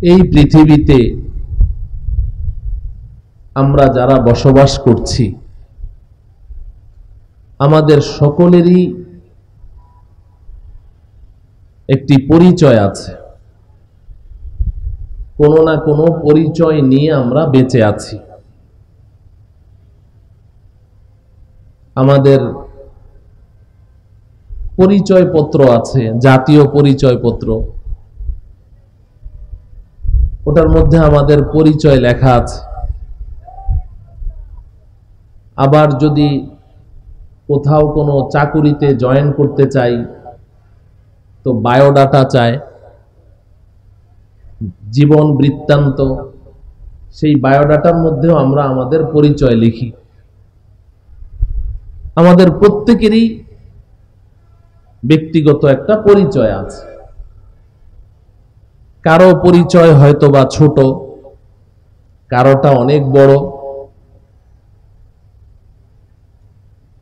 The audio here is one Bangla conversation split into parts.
এই পৃথিবীতে আমরা যারা বসবাস করছি আমাদের সকলেরই একটি পরিচয় আছে, কোনো না কোনো পরিচয় নিয়ে আমরা বেঁচে আছি। আমাদের পরিচয়পত্র আছে, জাতীয় পরিচয়পত্র, ওটার মধ্যে আমাদের পরিচয় লেখা আছে। আবার যদি কোথাও কোনো চাকুরিতে জয়েন করতে চাই তো বায়োডাটা চায়, জীবন বৃত্তান্ত, সেই বায়োডাটার মধ্যেও আমরা আমাদের পরিচয় লিখি। আমাদের প্রত্যেকেরই ব্যক্তিগত একটা পরিচয় আছে। কারো পরিচয় হয়তোবা ছোট, কারোটা অনেক বড়।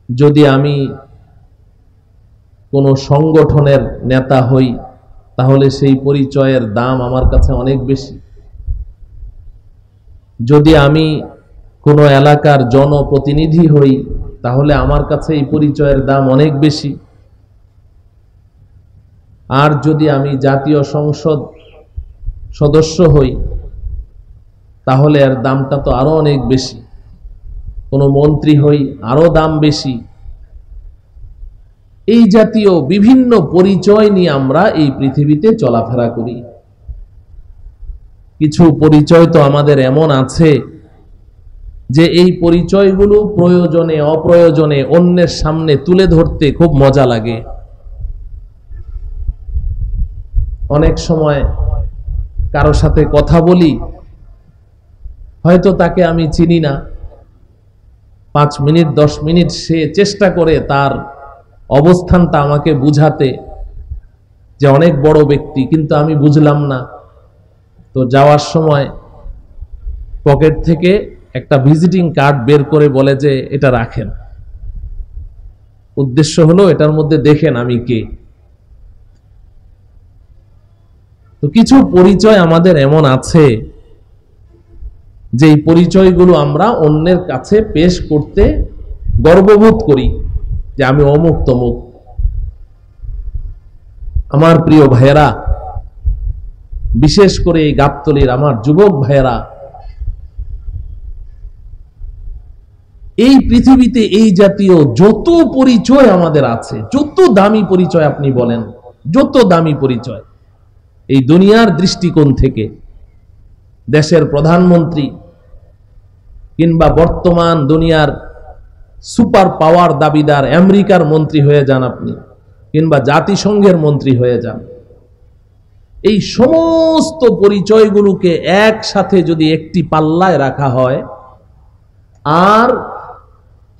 যদি আমি কোনো সংগঠনের নেতা হই তাহলে সেই পরিচয়ের দাম আমার কাছে অনেক বেশি। যদি আমি কোনো এলাকার জনপ্রতিনিধি হই তাহলে আমার কাছে এই পরিচয়ের দাম অনেক বেশি। আর যদি আমি জাতীয় সংসদ সদস্য হই তাহলে এর দামটা তো আরো অনেক বেশি। কোনো মন্ত্রী হই আরো দাম বেশি। এই জাতীয় বিভিন্ন পরিচয় নিয়ে আমরা এই পৃথিবীতে চলাফেরা করি। কিছু পরিচয় তো আমাদের এমন আছে যে এই পরিচয়গুলো প্রয়োজনে অপ্রয়োজনে অন্যের সামনে তুলে ধরতে খুব মজা লাগে। অনেক সময় কারো সাথে কথা বলি, হয়তো তাকে আমি চিনি না, 5 মিনিট 10 মিনিট সে চেষ্টা করে তার অবস্থানটা আমাকে বুঝাতে যে অনেক বড় ব্যক্তি, কিন্তু আমি বুঝলাম না। তো যাওয়ার সময় পকেট থেকে একটা ভিজিটিং কার্ড বের করে বলে যে এটা রাখেন, উদ্দেশ্য হলো এটার মধ্যে দেখেন আমি কে। তো কিছু পরিচয় আমাদের এমন আছে যে এই পরিচয়গুলো আমরা অন্যের কাছে পেশ করতে গর্ববোধ করি যে আমি অমুক তমুক। আমার প্রিয় ভাইয়েরা, বিশেষ করে এই গাবতলীর আমার যুবক ভাইয়েরা, এই পৃথিবীতে এই জাতীয় যত পরিচয় আমাদের আছে, যত দামি পরিচয় আপনি বলেন, যত দামি পরিচয় এই দুনিয়ার দৃষ্টিকোণ থেকে, দেশের প্রধানমন্ত্রী কিংবা বর্তমান দুনিয়ার সুপার পাওয়ার দাবিদার আমেরিকার মন্ত্রী হয়ে যান আপনি, কিংবা জাতিসংঘের মন্ত্রী হয়ে যান, এই সমস্ত পরিচয়গুলোকে একসাথে যদি একটি পাল্লায় রাখা হয়, আর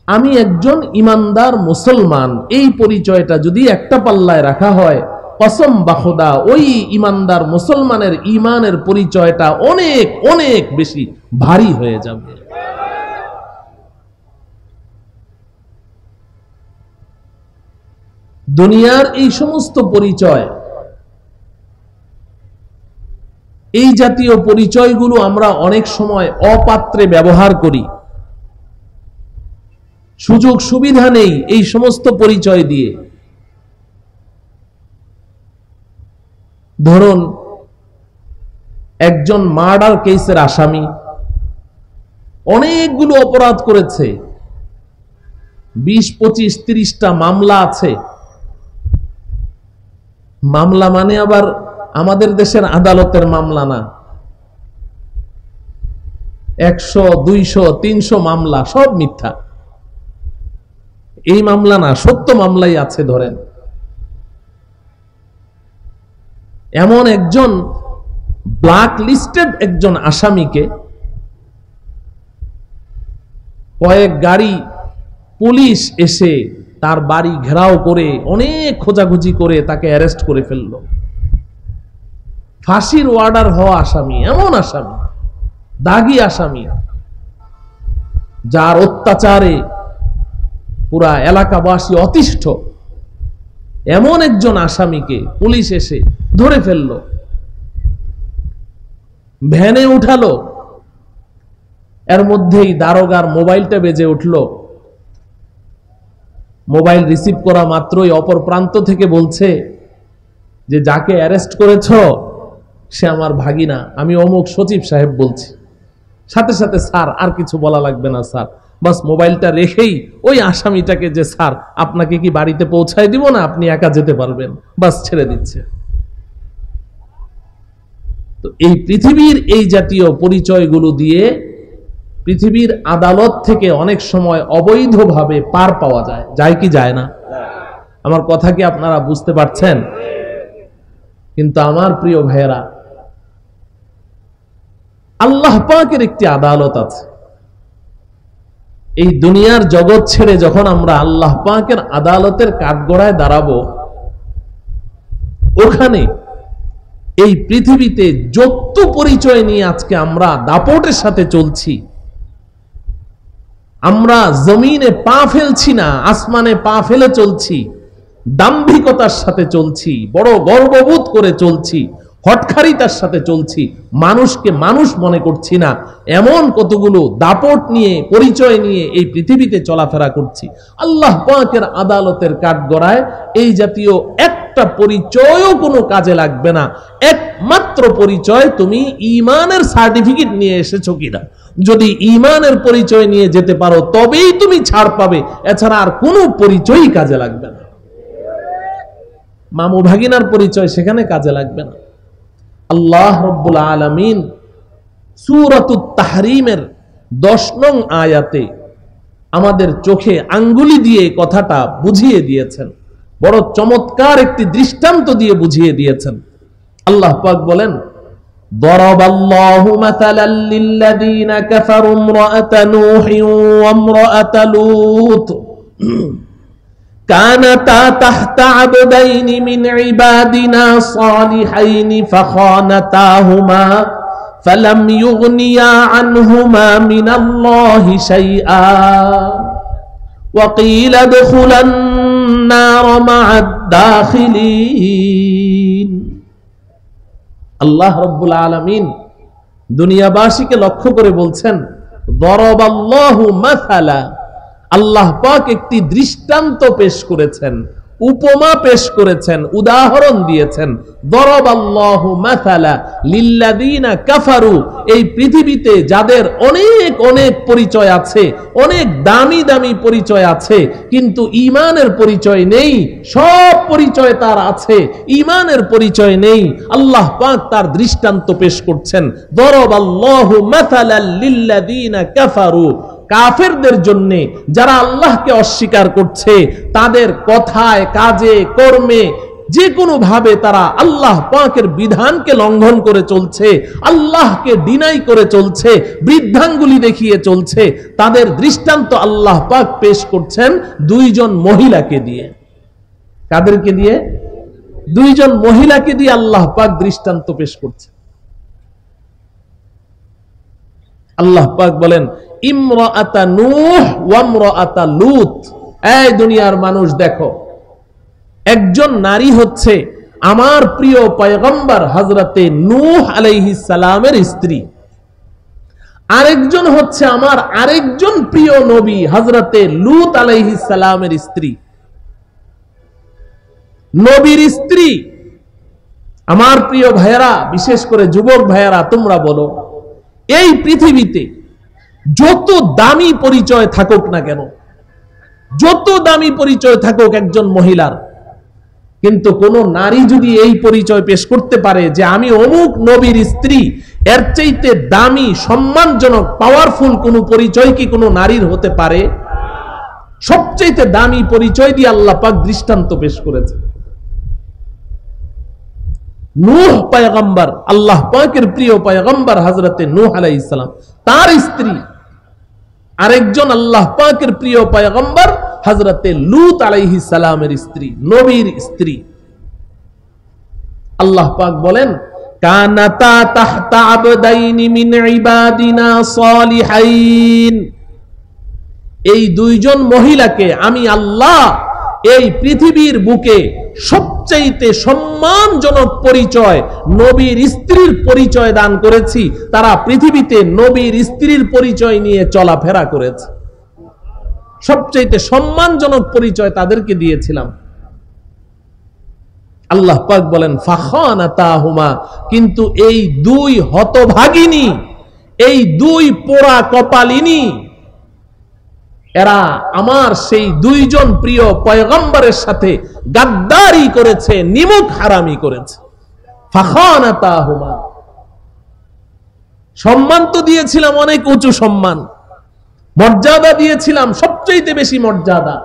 আমি একজন ইমানদার মুসলমান, এই পরিচয়টা যদি একটা পাল্লায় রাখা হয়, কসম বা খোদা ওই ইমানদার মুসলমানের ইমানের পরিচয়টা অনেক অনেক বেশি ভারী হয়ে যাবে। দুনিয়ার এই সমস্ত পরিচয়, এই জাতীয় পরিচয়গুলো আমরা অনেক সময় অপাত্রে ব্যবহার করি। সুযোগ সুবিধা নেই এই সমস্ত পরিচয় দিয়ে। ধরুন একজন মার্ডার কেসের আসামি, অনেকগুলো অপরাধ করেছে, 20, 25, 30টা মামলা আছে। মামলা মানে আবার আমাদের দেশের আদালতের মামলা না, 100, 200, 300 মামলা, সব মিথ্যা। এই মামলা না, সত্য মামলাই আছে। ধরেন এমন একজন ব্ল্যাক লিস্টেড একজন আসামিকে কয়েক গাড়ি পুলিশ এসে তার বাড়ি ঘেরাও করে অনেক খোঁজাখুঁজি করে তাকে অ্যারেস্ট করে ফেলল। ফাঁসির অর্ডার হওয়া আসামি, এমন আসামি, দাগী আসামি, যার অত্যাচারে পুরা এলাকাবাসী অতিষ্ঠ, এমন একজন আসামিকে পুলিশ এসে ধরে ফেলল। ভ্যানে উঠালো, এর মধ্যেই দারোগার মোবাইলটা বেজে উঠলো। মোবাইল রিসিভ করা মাত্রই অপর প্রান্ত থেকে বলছে যে যাকে অ্যারেস্ট করেছ সে আমার ভাগিনা, আমি অমুক সচিব সাহেব বলছি। সাথে সাথে স্যার, আর কিছু বলা লাগবে না স্যার, বাস মোবাইলটা রেখেই ওই আসামিটাকে যে স্যার আপনাকে কি বাড়িতে পৌঁছায় দিব না, আপনি একা যেতে পারবেন, বাস ছেড়ে দিচ্ছে। তো এই পৃথিবীর এই জাতীয় পরিচয়গুলো দিয়ে পৃথিবীর আদালত থেকে অনেক সময় অবৈধভাবে পার পাওয়া যায়, যায় কি যায় না? আমার কথা কি আপনারা বুঝতে পারছেন? কিন্তু আমার প্রিয় ভাইয়েরা, আল্লাহ পাকের একটি আদালত আছে। এই দুনিয়ার জগৎ ছেড়ে যখন আমরা আল্লাহ পাকের আদালতের কাঠগড়ায় দাঁড়াবো, ওখানে এই পৃথিবীতে যত পরিচয় নিয়ে আজকে আমরা দাপটের সাথে চলছি, আমরা জমিনে পা ফেলছি না, আসমানে পা ফেলে চলছি, দাম্ভিকতার সাথে চলছি, বড় গর্ববোধ করে চলছি, হটখারিতার সাথে চলছি, মানুষকে মানুষ মনে করছি না, এমন কতগুলো দাপট নিয়ে পরিচয় নিয়ে এই পৃথিবীতে চলাফেরা করছি। আল্লাহ পাকের আদালতের কাঠগড়ায় এই জাতীয় একটা পরিচয়ও কোনো কাজে লাগবে না। একমাত্র পরিচয় তুমি ঈমানের সার্টিফিকেট নিয়ে এসেছো কিনা। যদি ঈমানের পরিচয় নিয়ে যেতে পারো তবেই তুমি ছাড় পাবে, এছাড়া আর কোনো পরিচয়ই কাজে লাগবে না। মামু ভাগিনার পরিচয় সেখানে কাজে লাগবে না। আল্লাহ রাব্বুল আলামিন সূরাতুত তাহরীমের 10 নং আয়াতে আমাদের চোখে আঙ্গুলি দিয়ে কথাটা বুঝিয়ে দিয়েছেন, বড় চমৎকার একটি দৃষ্টান্ত দিয়ে বুঝিয়ে দিয়েছেন। আল্লাহ পাক বলেন, দরাবাল্লাহু মাসালাল লিল্লাযীনা কাফারু ইমরাআতা নূহিন ওয়া ইমরাআতা লূত كانتا تحت عبدين من عبادنا صالحين فخانتاهما فلم يغنيا عنهما من الله شيئا وقيل ادخلا النار مع الداخلين। আল্লাহ রাব্বুল আলামিন দুনিয়াবাসীকে লক্ষ্য করে বলছেন, দরাবাল্লাহু মাসালা, আল্লাহ পাক একটি দৃষ্টান্ত পেশ করেছেন, উপমা পেশ করেছেন, উদাহরণ দিয়েছেন। দরাবাল্লাহু মাসালা লিল্লাযীনা কাফারু, এই পৃথিবীতে যাদের অনেক অনেক পরিচয় আছে, অনেক দামি দামি পরিচয় আছে, কিন্তু ঈমানের পরিচয় নেই। সব পরিচয় তার আছে, ঈমানের পরিচয় নেই। আল্লাহ পাক তার দৃষ্টান্ত পেশ করছেন, দরাবাল্লাহু মাসালাল লিল্লাযীনা কাফারু, কাফেরদের জন্য, যারা আল্লাহকে অস্বীকার করছে, তাদের কথায়, কাজে, কর্মে যে কোনো ভাবে তারা আল্লাহ পাকের বিধানকে লঙ্ঘন করে চলছে, আল্লাহকে ডিনাই করে চলছে, বৃদ্ধাঙ্গুলি দেখিয়ে চলছে, তাদের দৃষ্টান্ত আল্লাহ পাক পেশ করছেন দুইজন মহিলাকে দিয়ে। কাদেরকে দিয়ে? দুইজন মহিলাকে দিয়ে আল্লাহ পাক দৃষ্টান্ত পেশ করছে। আল্লাহ পাক বলেন, ইমরাআতা নূহ ওয়া ইমরাআতা লূত। এই দুনিয়ার মানুষ দেখো, একজন নারী হচ্ছে আমার প্রিয় পয়গম্বর হযরতে নূহ আলাইহিস সালামের স্ত্রী, আরেকজন হচ্ছে আমার আরেকজন প্রিয় নবী হযরতে লূত আলাইহিস সালামের স্ত্রী। নবীর স্ত্রী। আমার প্রিয় ভাইয়েরা, বিশেষ করে যুবক ভাইয়েরা, তোমরা বলো, এই পৃথিবীতে যত দামি পরিচয় থাকুক না কেন, যত দামি পরিচয় থাকুক একজন মহিলার, কিন্তু কোন নারী যদি এই পরিচয় পেশ করতে পারে যে আমি অমুক নবীর স্ত্রী, এর চাইতে দামি, সম্মানজনক, পাওয়ারফুল কোন পরিচয় কি কোন নারীর হতে পারে? সবচাইতে দামি পরিচয় দিয়ে আল্লাহ পাক দৃষ্টান্ত পেশ করেছে। নূহ পয়গম্বর, আল্লাহ পাকের প্রিয় পয়গম্বর হযরতে নূহ আলাইহিস সালাম, তার স্ত্রী আরেকজন আল্লাহ পাকের প্রিয় পয়গম্বর হযরতে লূত আলাইহিস সালামের স্ত্রী, নবীর স্ত্রী। আল্লাহ পাক বলেন, কানাতা তাহতা আবদাইনি মিন ইবাদিনা সালিহাইন। এই দুইজন মহিলাকে আমি আল্লাহ এই পৃথিবীর বুকে সবচাইতে সম্মানজনক পরিচয় নবীর স্ত্রীর পরিচয় দান করেছি। তারা পৃথিবীতে নবীর স্ত্রীর পরিচয় নিয়ে চলাফেরা করেছে। সবচাইতে সম্মানজনক পরিচয় তাদেরকে দিয়েছিলাম। আল্লাহ পাক বলেন ফাখানাতাহুমা, কিন্তু এই দুই হতভাগিনী, এই দুই পোড়া কপালিনী, এরা আমার সেই দুইজন প্রিয় পয়গম্বরের সাথে গাদ্দারি করেছে, নিমুখ হারামি করেছে। ফাখানাতাহুমা, সম্মান তো দিয়েছিলাম অনেক উঁচু সম্মান, মর্যাদা দিয়েছিলাম সবচেয়ে বেশি মর্যাদা,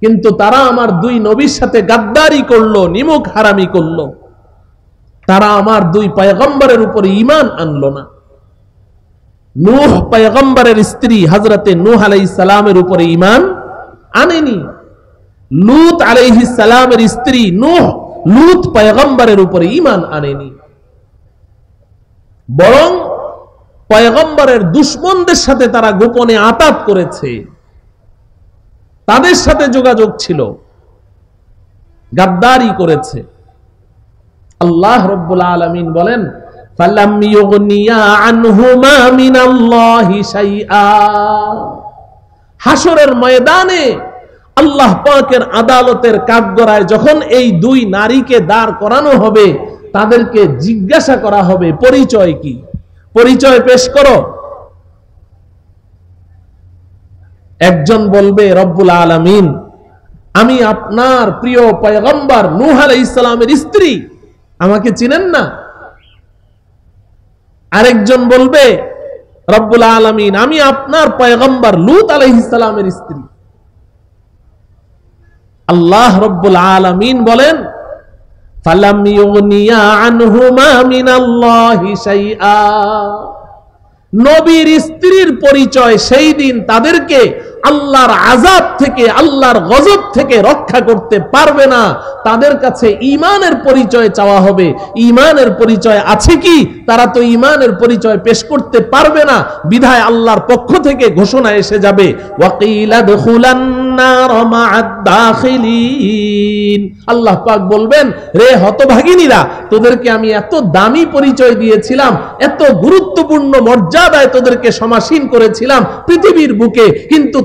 কিন্তু তারা আমার দুই নবীর সাথে গাদ্দারি করলো, নিমুখ হারামি করলো। তারা আমার দুই পয়গম্বরের উপরে ঈমান আনলো না। নূহ পয়গম্বরের স্ত্রী হযরতে নূহ আলাইহিস সালামের উপরে ঈমান আনেনি। লূত আলাইহিস সালামের স্ত্রী লূত পয়গম্বরের উপরে ঈমান আনেনি, বরং পয়গম্বরের দুশমনদের সাথে তারা গোপনে আতাত করেছে, তাদের সাথে যোগাযোগ ছিল, গাদ্দারি করেছে। আল্লাহ রাব্বুল আলামিন বলেন ফালাম ইউগনিয়া আনহুমা মিনাল্লাহি শাইআ, হাসরের ময়দানে আল্লাহ পাকের আদালতের কাঠগড়ায় যখন এই দুই নারীকে দাঁড় করানো হবে, তাদেরকে জিজ্ঞাসা করা হবে পরিচয় কি, পরিচয় পেশ করো। একজন বলবে রব্বুল আলামিন, আমি আপনার প্রিয় পয়গম্বর নূহ আলাইহিস সালামের স্ত্রী, আমাকে চিনেন না? আরেকজন বলবে রব্বুল আলামিন, আমি আপনার পয়গম্বর লূত আলাইহিস সালামের স্ত্রী। আল্লাহ রব্বুল আলামিন বলেন ফালাম ইউগনিয়া আনহুমা মিনাল্লাহি শাইআ, নবীর স্ত্রীর পরিচয় সেই দিন তাদেরকে আল্লাহর আযাব থেকে, আল্লাহর গজব থেকে রক্ষা করতে পারবে না। তাদের কাছে ঈমানের পরিচয় চাওয়া হবে। ঈমানের পরিচয় আছে কি? তারা তো ঈমানের পরিচয় পেশ করতে পারবে না, বিধায় আল্লাহর পক্ষ থেকে ঘোষণা এসে যাবে ওয়াকিলা দুখুলান নার মা'আদ দাখিলিন। আল্লাহ পাক বলবেন, রে হতভাগিনীরা, তোদেরকে আমি এত দামি পরিচয় দিয়েছিলাম, এত গুরুত্বপূর্ণ মর্যাদায় তোদেরকে সমাসীন করেছিলাম পৃথিবীর বুকে, কিন্তু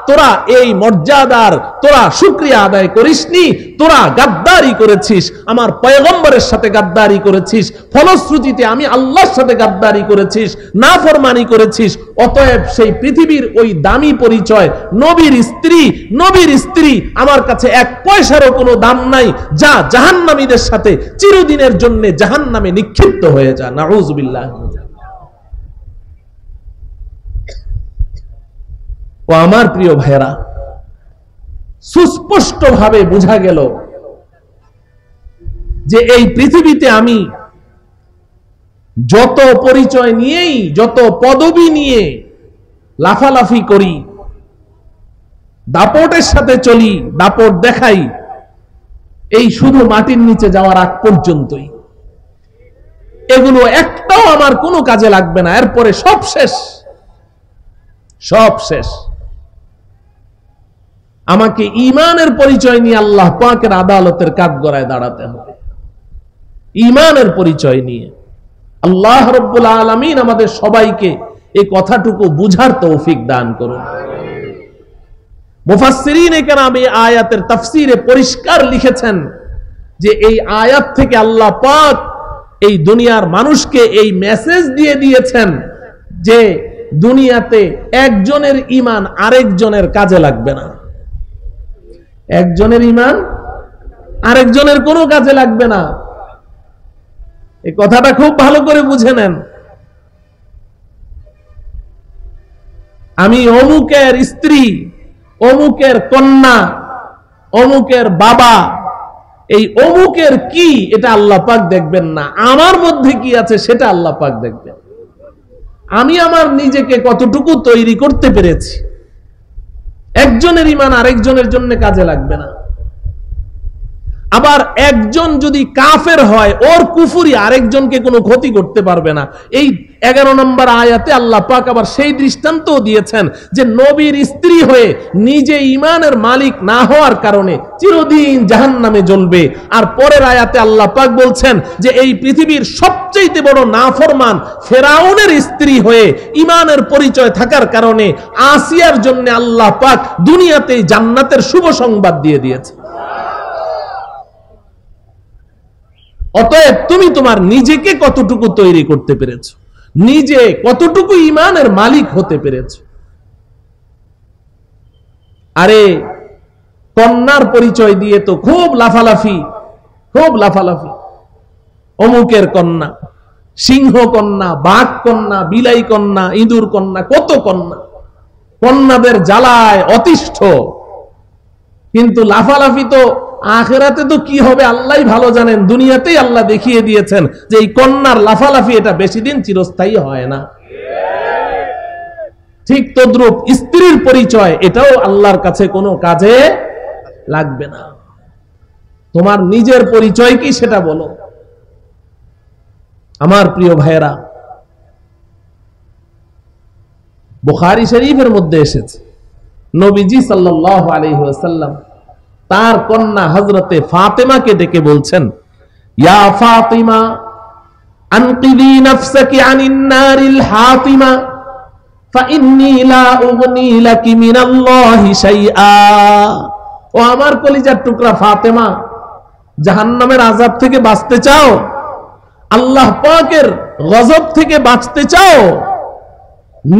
তোরা এই মর্যাদার তোরা শুকরিয়া আদায় করিসনি, তোরা গাদ্দারি করেছিস, আমার পয়গম্বরের সাথে গাদ্দারি করেছিস, ফলশ্রুতিতে আমি আল্লাহর সাথে গাদ্দারি করেছিস, নাফরমানি করেছিস। অতএব সেই পৃথিবীর ওই দামি পরিচয় নবীর স্ত্রী আমার কাছে এক পয়সারও কোনো দাম নাই, যা জাহান্নামীদের সাথে চিরদিনের জন্য জাহান্নামে নিক্ষিপ্ত হয়ে যা। নাউযুবিল্লাহ। ও আমার প্রিয় ভাইরা, সুস্পষ্ট ভাবে বোঝা গেল যে এই পৃথিবীতে আমি যত পরিচয় নিয়েই, যত পদবি নিয়ে লাফালাফি করি, দাপটের সাথে চলি, দাপট দেখাই, এই শুধু মাটির নিচে যাওয়ার আগ পর্যন্তই। এগুলো একটাও আমার কোনো কাজে লাগবে না, এরপরে সব শেষ, সব শেষ। আমাকে ঈমানের পরিচয় নিয়ে আল্লাহ পাকের আদালতের কাঠগড়ায় দাঁড়াতে হবে, ঈমানের পরিচয় নিয়ে। আল্লাহ রাব্বুল আলামিন আমাদের সবাইকে এই কথাটুকু বুঝার তৌফিক দান করুন। মুফাসসিরিনে কেরাম এই আয়াতের তাফসীরে পরিষ্কার লিখেছেন যে এই আয়াত থেকে আল্লাহ পাক এই দুনিয়ার মানুষকে এই মেসেজ দিয়ে দিয়েছেন যে দুনিয়াতে একজনের ঈমান আরেকজনের কাজে লাগবে না, একজনের ঈমান আরেকজনের কোনো কাজে লাগবে না। এই কথাটা খুব ভালো করে বুঝে নেন। আমি অমুকের স্ত্রী, অমুকের কন্যা, অমুকের বাবা, এই অমুকের কি এটা আল্লাহ পাক দেখবেন না, আমার মধ্যে কি আছে সেটা আল্লাহ পাক দেখবেন। আমি আমার নিজেকে কতটুকু তৈরি করতে পেরেছি, একজনের ঈমান আরেকজনের জন্য কাজে লাগবে না। আবার একজন যদি কাফের হয়, ওর কুফরি আরেকজনকে কোনো ক্ষতি করতে পারবে না। 11 নম্বর আয়াতে আল্লাহ পাক আবার সেই দৃষ্টান্ত দিয়েছেন যে নবীর স্ত্রী হয়ে নিজে ঈমানের মালিক না হওয়ার কারণে চিরদিন জাহান্নামে জ্বলবে। আর পরের আয়াতে আল্লাহ পাক বলছেন যে এই পৃথিবীর সবচেয়ে বড় নাফরমান ফেরাউনের স্ত্রী হয়ে ঈমানের পরিচয় থাকার কারণে আসিয়ার জন্য আল্লাহ পাক দুনিয়াতে জান্নাতের শুভ সংবাদ দিয়ে দিয়েছে। অতএব তুমি তোমার নিজেকে কতটুকু তৈরি করতে পেরেছো, নিজে কতটুকু ঈমানের মালিক হতে পেরেছো। আরে কন্যার পরিচয় দিয়ে তো খুব লাফালাফি, অমুকের কন্যা, সিংহ কন্যা, বাঘ কন্যা, বিলাই কন্যা, ইঁদুর কন্যা, কত কন্যা, কন্যাদের জ্বালায় অতিষ্ঠ। কিন্তু লাফালাফি তো আখিরাতে তো কি হবে আল্লাহই ভালো জানেন। দুনিয়াতেই আল্লাহ দেখিয়ে দিয়েছেন যে এই কন্যার লাফালাফি এটা বেশি দিন চিরস্থায়ী হয় না। ঠিক তদ্রূপ স্ত্রীর পরিচয়, এটাও আল্লাহর কাছে কোনো কাজে লাগবে না। তোমার নিজের পরিচয় কি সেটা বলো। আমার প্রিয় ভাইয়েরা, বুখারী শরীফের মধ্যে এসেছে নবীজি সাল্লাল্লাহু আলাইহি ওয়াসাল্লাম তার কন্যা হযরতে ফাতেমাকে ডেকে বলছেন, ইয়া ফাতিমা আনকিদি নাফসাকি আনিন নারিল হাতিমা ফাইন্নী লা উগনি লাকি মিনাল্লাহি শাইআ। ও আমার কলিজার টুকরা ফাতেমা, জাহান্নামের আযাব থেকে বাঁচতে চাও, আল্লাহ পাকের গজব থেকে বাঁচতে চাও,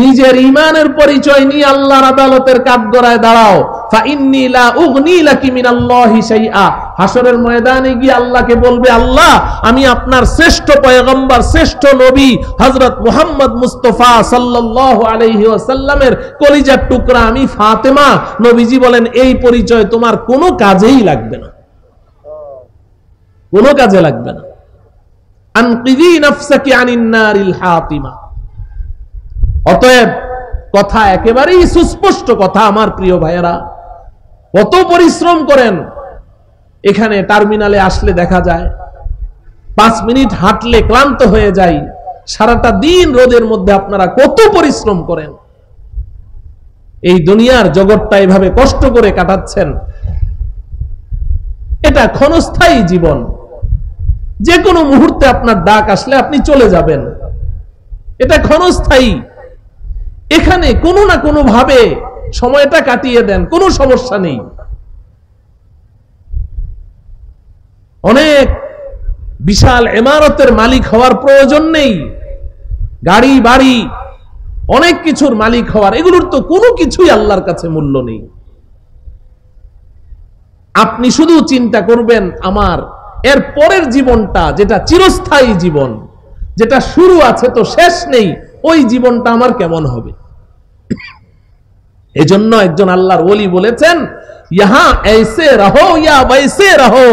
নিজের ঈমানের পরিচয় নিয়ে আল্লাহর আদালতের কাঠগড়ায় দাঁড়াও। ফাইন্নী লা উগনি লাকি মিনাল্লাহি শাইআ। হাসরের ময়দানে গিয়ে আল্লাহকে বলবে, আল্লাহ আমি আপনার শ্রেষ্ঠ পয়গম্বর, শ্রেষ্ঠ নবী হযরত মুহাম্মদ মুস্তাফা সাল্লাল্লাহু আলাইহি ওয়াসাল্লামের কলিজার টুকরা আমি ফাতেমা। নবীজি বলেন এই পরিচয় তোমার কোনো কাজেই লাগবে না, কোনো কাজে লাগবে না। আনকিদি নাফসাকি আনিন নারিল হাতিমা। অতএব কথা একেবারেই সুস্পষ্ট কথা। আমার প্রিয় ভাইয়েরা, কত পরিশ্রম করেন। এখানে টার্মিনালে আসলে দেখা যায় 5 মিনিট হাঁটলে ক্লান্ত হয়ে যাই। সারাটা দিন রোদের মধ্যে আপনারা কত পরিশ্রম করেন। এই দুনিয়ার জগৎটা এভাবে কষ্ট করে কাটাচ্ছেন। এটা ক্ষণস্থায়ী জীবন। যে কোনো মুহূর্তে আপনার ডাক আসলে আপনি চলে যাবেন। এটা ক্ষণস্থায়ী। এখানে কোনো না কোনো ভাবে সময়টা কাটিয়ে দেন, কোনো সমস্যা নেই। অনেক বিশাল ইমারতের মালিক হওয়ার প্রয়োজন নেই। গাড়ি বাড়ি অনেক কিছুর মালিক হওয়ার, এগুলোর তো কোনো কিছুই আল্লাহর কাছে মূল্য নেই। আপনি শুধু চিন্তা করবেন আমার এর পরের জীবনটা, যেটা চিরস্থায়ী জীবন, যেটা শুরু আছে তো শেষ নেই, ওই জীবনটা আমার কেমন হবে। এজন্য একজন আল্লাহর ওলি বলেছেন, ইহা ऐसे रहो या वैसे रहो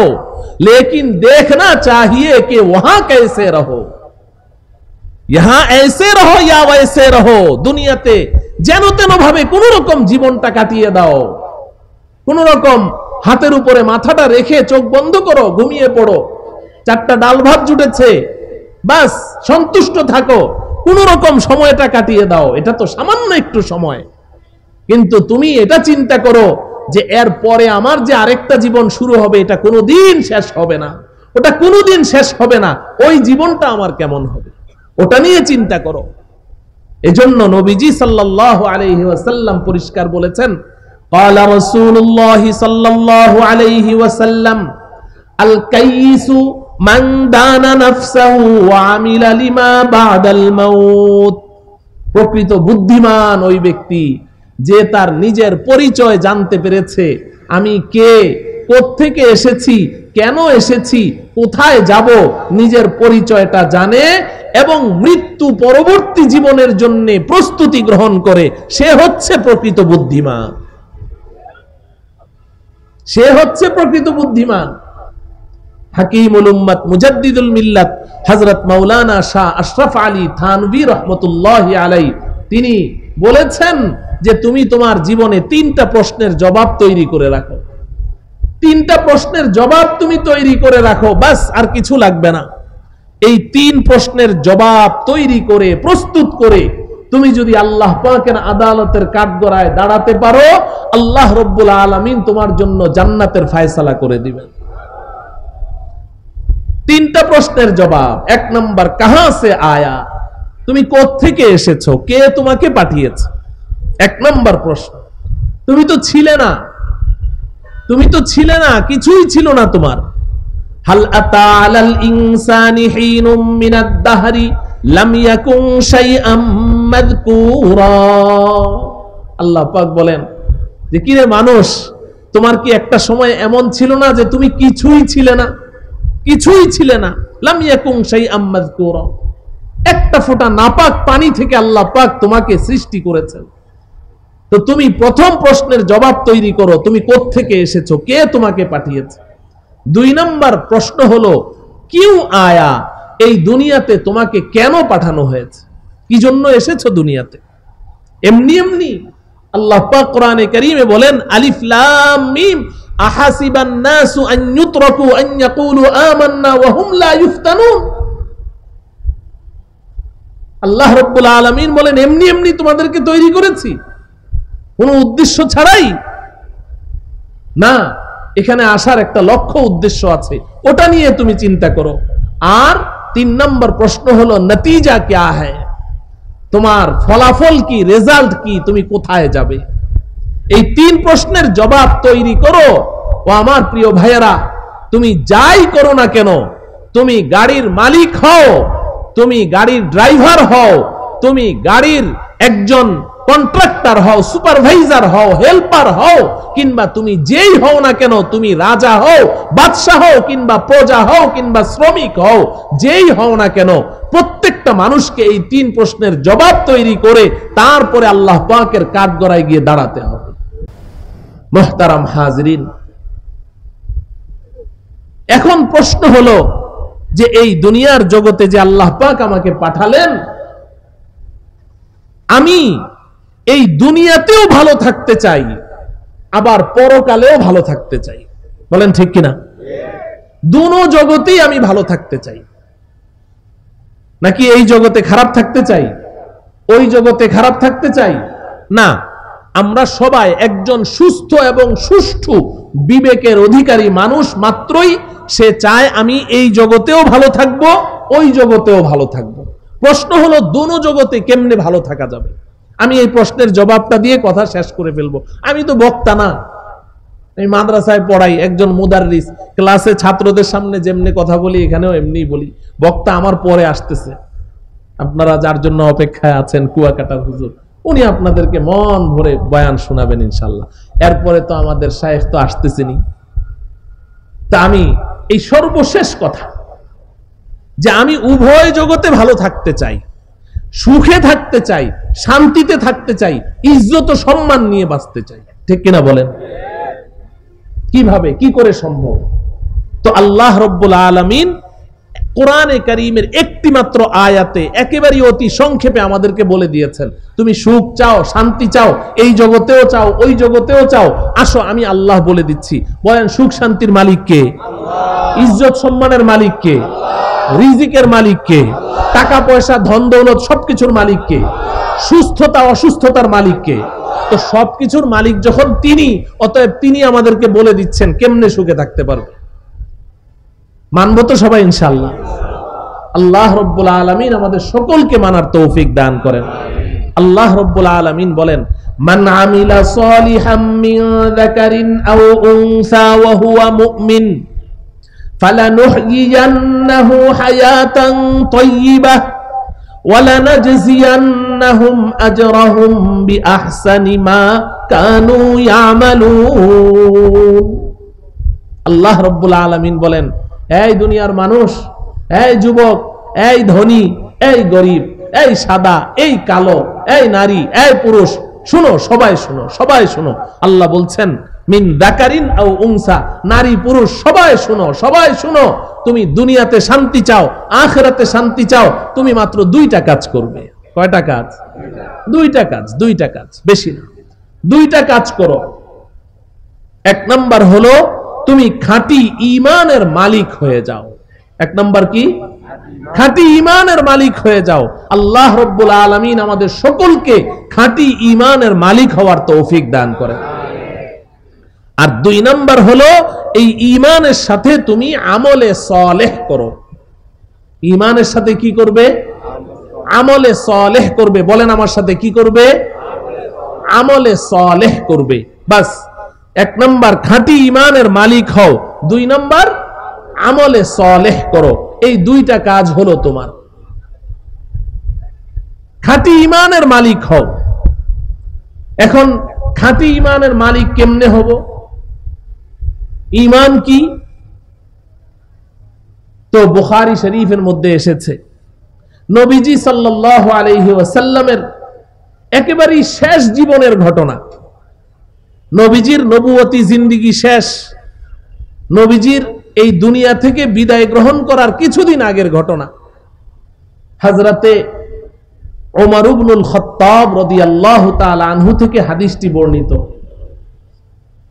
लेकिन देखना चाहिए कि वहां कैसे रहो। ইহা ऐसे रहो या वैसे रहो। দুনিয়াতে যেন তেন ভাবে কোন রকম জীবনটা কাটিয়ে দাও, কোন রকম হাতের উপরে মাথাটা রেখে চোখ বন্ধ করো, ঘুমিয়ে পড়ো, 4টা ডাল ভাত জুটেছে, বাস সন্তুষ্ট থাকো, কোন রকম সময়টা কাটিয়ে দাও। এটা তো সামান্য একটু সময়। কিন্তু তুমি এটা চিন্তা করো যে এর পরে আমার যে আরেকটা জীবন শুরু হবে, এটা কোনোদিন শেষ হবে না, ওটা কোনোদিন শেষ হবে না। ওই জীবনটা আমার কেমন হবে, ওটা নিয়ে চিন্তা করো। এজন্য নবীজি সাল্লাল্লাহু আলাইহি ওয়াসাল্লাম পরিষ্কার বলেছেন, ক্বালা রাসূলুল্লাহ সাল্লাল্লাহু আলাইহি ওয়াসাল্লাম আল কাইসু মান দানা নাফসাহু ওয়া আমিলা লিমা বাদাল মাউত। প্রকৃত বুদ্ধিমান ওই ব্যক্তি যে তার নিজের পরিচয় জানতে পেরেছে, আমি কে, কোত্থেকে এসেছি, কেন এসেছি, কোথায় যাব, নিজের পরিচয়টা জানে এবং মৃত্যু পরবর্তী জীবনের জন্য প্রস্তুতি গ্রহণ করে, সে হচ্ছে প্রকৃত বুদ্ধিমান। সে হচ্ছে প্রকৃত বুদ্ধিমান। হাকিমুল উম্মত মুজাদ্দিদুল মিল্লাত হযরত মাওলানা শাহ আশরাফ আলী থানভী রাহমাতুল্লাহি আলাইহি তিনি বলেছেন যে তুমি তোমার জীবনে 3টা প্রশ্নের জবাব তৈরি করে রাখো। 3টা প্রশ্নের জবাব তুমি তৈরি করে রাখো, বাস আর কিছু লাগবে না। এই 3 প্রশ্নের জবাব তৈরি করে প্রস্তুত করে তুমি যদি আল্লাহ পাকের আদালতের কাঠগড়ায় দাঁড়াতে পারো, আল্লাহ রব্বুল আলামিন তোমার জন্য জান্নাতের ফয়সালা করে দিবেন। 3টা প্রশ্নের জবাব। 1 নাম্বার, কাহা সে আয়া, তুমি কোত্থেকে এসেছো, কে তোমাকে পাঠিয়েছে? 1 নাম্বার প্রশ্ন। তুমি তো ছিলে না, কিছুই ছিল না তোমার। হাল আতা আলাল ইনসানি হিনুম মিনাদ দাহরি লাম ইয়াকুন শাইআম মাযকুরা। আল্লাহ পাক বলেন যে কি রে মানুষ, তোমার কি একটা সময় এমন ছিল না যে তুমি কিছুই ছিলে না? লাম ইয়াকুন শাইআম মাযকুরা, একটা ফোঁটা নাপাক পানি থেকে আল্লাহ পাক তোমাকে সৃষ্টি করেছেন। তো তুমি প্রথম প্রশ্নের জবাব তৈরি করো, তুমি কোত্থেকে এসেছো, কে তোমাকে পাঠিয়েছে। 2 নাম্বার প্রশ্ন হলো কিউ আয়া, এই দুনিয়াতে তোমাকে কেন পাঠানো হয়েছে, কি জন্য এসেছো দুনিয়াতে? এমনি আল্লাহ পাক কোরআনে কারীমে বলেন আলিফ লাম মিম আহাসিবান নাসু আন ইউতরাকু আন ইয়াকুলু আমান্না ওয়া হুম লা ইফতানুন। আল্লাহ রাব্বুল আলামিন বলেন এমনি তোমাদেরকে তৈরি করেছি, কোনো উদ্দেশ্য ছাড়াই না। এখানে আসার একটা লক্ষ্য উদ্দেশ্য আছে, ওটা নিয়ে তুমি চিন্তা করো। আর 3 নম্বর প্রশ্ন হলো নতিজা क्या है, তোমার ফলাফল কি, রেজাল্ট কি, তুমি কোথায় যাবে। এই 3 প্রশ্নের জবাব তৈরি করো। ও আমার প্রিয় ভাইয়েরা, তুমি যাই করো না কেন, তুমি গাড়ির মালিক হও, তুমি গাড়ির ড্রাইভার হও, তুমি গাড়ির একজন কন্ট্রাক্টর হও, সুপারভাইজার হও, হেল্পার হও, কিংবা তুমি যেই হও না কেন, তুমি রাজা হও, বাদশাহ হও, কিংবা প্রজা হও, কিংবা শ্রমিক হও, যেই হও না কেন, প্রত্যেকটা মানুষকে এই 3 প্রশ্নের জবাব তৈরি করে তারপরে আল্লাহ পাকের কাঠগড়ায় গিয়ে দাঁড়াতে হবে। মুহতারাম হাজরিন, এখন প্রশ্ন হলো যে এই দুনিয়ার জগতে যে আল্লাহ পাক আমাকে পাঠালেন, আমি এই দুনিয়াতেও ভালো থাকতে চাই, আবার পরকালেও ভালো থাকতে চাই। বলেন ঠিক কিনা? দুনো জগতেই আমি ভালো থাকতে চাই, নাকি এই জগতে খারাপ থাকতে চাই, ওই জগতে খারাপ থাকতে চাই? না, আমরা সবাই একজন সুস্থ এবং সুষ্ঠু বিবেকের অধিকারী মানুষ মাত্রই সে চায় আমি এই জগতেও ভালো থাকব, ওই জগতেও ভালো থাকব। প্রশ্ন হলো দুনো জগতে কেমনে ভালো থাকা যাবে। আমি এই প্রশ্নের জবাবটা দিয়ে কথা শেষ করে ফেলবো। আমি তো বক্তা না, আমি মাদ্রাসায় পড়াই, একজন মুদাররিস, ক্লাসে ছাত্রদের সামনে যেমনি কথা বলি এখানেও এমনি বলি। বক্তা আমার পরে আসতেছে, আপনারা যার জন্য অপেক্ষায় আছেন, কুয়াকাটার হুজুর, উনি আপনাদেরকে মন ভরে বয়ান শোনাবেন ইনশাল্লাহ। এরপরে তো আমাদের শায়েখ তো আসতেছেনি। তা আমি এই সর্বশেষ কথা যে আমি উভয় জগতে ভালো থাকতে চাই, সুখে থাকতে চাই, শান্তিতে থাকতে চাই, ইজ্জত ও সম্মান নিয়ে বাঁচতে চাই। ঠিক কিনা বলেন? কিভাবে, কি করে সম্ভব? তো আল্লাহ রাব্বুল আলামিন কোরআনে কারীমের একটি মাত্র আয়াতে একেবারে অতি সংক্ষেপে আমাদেরকে বলে দিয়েছেন, তুমি সুখ চাও, শান্তি চাও, এই জগতেও চাও, ওই জগতেও চাও, আসো আমি আল্লাহ বলে দিচ্ছি। বলেন সুখ শান্তির মালিক কে? আল্লাহ। ইজ্জত সম্মানের মালিক কে? আল্লাহ। রিজিকের মালিক কে? আল্লাহ। টাকা পয়সা ধন দৌলত সবকিছুর মালিক কে? আল্লাহ। সুস্থতা অসুস্থতার মালিক কে? আল্লাহ। তো সবকিছুর মালিক যখন তিনি, অতএব তিনি আমাদেরকে বলে দিচ্ছেন কেমনে সুখে থাকতে পারবে। মানবো তো সবাই ইনশাআল্লাহ। আল্লাহ রাব্বুল আলামিন আমাদের সকলকে মানার তৌফিক দান করেন। আল্লাহ রাব্বুল আলামিন বলেন, মান আমিলা সালিহাম মিন যাকারিন আও উনসা ওয়া হুয়া মুমিন ফালানুহয়িয়ান্নাহু হায়াতান তাইয়্যিবাহ ওয়া লানাজজিয়ান্নাহুম আজরাহুম বিআহসানি মা কানু ইয়ামালুন। আল্লাহ রাব্বুল আলামিন বলেন, এই দুনিয়ার মানুষ, এই যুবক, এই ধনী, এই গরিব, এই সাদা, এই কালো, এই নারী, এই পুরুষ, শুনো, সবাই শুনো, সবাই শুনো। আল্লাহ বলছেন মিন যাকারিন আও উনসা, নারী পুরুষ সবাই শুনো, সবাই শুনো। তুমি দুনিয়াতে শান্তি চাও, আখিরাতে শান্তি চাও, তুমি মাত্র 2টা কাজ করবে। কয়টা কাজ? 2টা কাজ, 2টা কাজ, বেশি না। 2টা কাজ করো। 1 নাম্বার হলো তুমি খাঁটি ঈমানের মালিক হয়ে যাও। 1 নাম্বার কি? খাঁটি ঈমানের মালিক হয়ে যাও। আল্লাহ রাব্বুল আলামিন আমাদের সকলকে খাঁটি ঈমানের মালিক হওয়ার তৌফিক দান করেন। আর 2 নাম্বার হলো এই ঈমানের সাথে তুমি আমলে সালেহ করো। ঈমানের সাথে কি করবে? আমলে সালেহ করবে। বলেন আমার সাথে কি করবে? আমলে সালেহ করবে। বাস 1 নাম্বার খাঁটি ঈমানের মালিক হও, 2 নাম্বার আমলে সালেহ করো। এই 2টা কাজ হলো তোমার। খাঁটি ঈমানের মালিক হও। এখন খাঁটি ঈমানের মালিক কেমনে হব? ঈমান কি? তো বুখারী শরীফের মধ্যে এসেছে নবীজি সাল্লাল্লাহু আলাইহি ওয়াসাল্লামের একেবারেই শেষ জীবনের ঘটনা। নবীজির নবুয়তি জিন্দেগি শেষ, নবীজির এই দুনিয়া থেকে বিদায় গ্রহণ করার কিছুদিন আগের ঘটনা। হযরতে ওমর ইবনুল খাত্তাব রাদিয়াল্লাহু তাআলা আনহু থেকে হাদিসটি বর্ণিত।